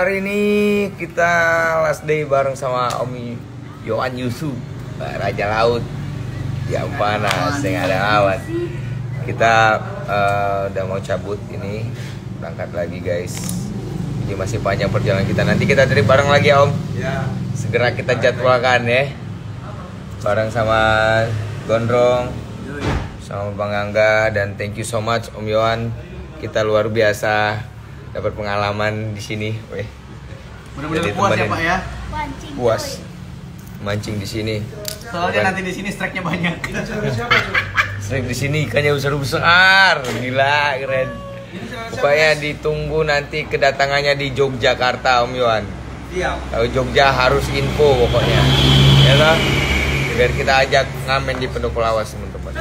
hari ini kita last day bareng sama Om Yohan Yusuf, Raja Laut yang panas yang ada lawan. Kita udah mau cabut ini, berangkat lagi guys. Jadi masih panjang perjalanan kita. Nanti kita trip bareng lagi Om. Ya. Segera kita jadwalkan ya. Bareng sama Gondrong, sama Bang Angga, dan thank you so much Om Yohan. Kita luar biasa dapat pengalaman di sini. Benar-benar puas ya Pak ya. Puas mancing di sini. Soalnya nanti di sini strike-nya banyak. Strike di sini ikannya besar-besar, gila keren. Pokoknya ditunggu nanti kedatangannya di Yogyakarta Om Yohan. Siap. Tahu Jogja harus info pokoknya, ya lah. Biar kita ajak ngamen di Pendopo Lawas teman-teman.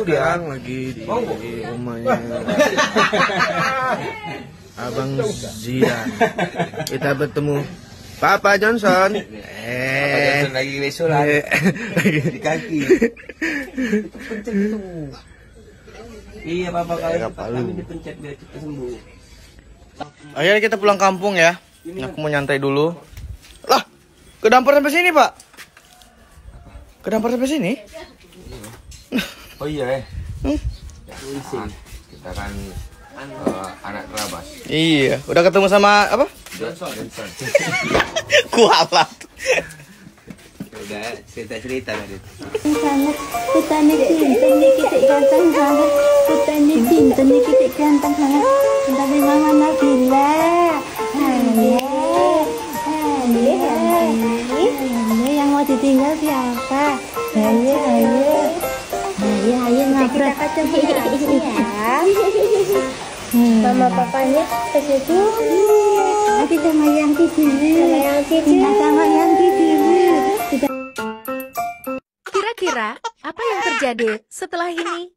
Sekarang lagi di rumahnya Abang Zidan. Kita bertemu Papa Johnson. Papa Johnson lagi besolan di kaki. Iya Papa, kalau dipencet biar cepat sembuh. Akhirnya kita pulang kampung ya. Aku mau nyantai dulu. Lah, kedampar sampai sini Pak. Kedampar sampai sini? Oh iya kita kan anak terabas. Iya, udah ketemu sama apa? Johnson. Kualat. Udah cerita tadi. Sangat putane pinten niki cek ganteng banget. Putane pinten niki cek ganteng banget. Tapi mama Nabila. Yang mau ditinggal siapa? Ayo. Ayo ngobrol. Kita ketemu lagi ya. Mama papanya ke situ. Nanti sama Yangki dulu. Sama Yangki dulu. Kira-kira apa yang terjadi setelah ini?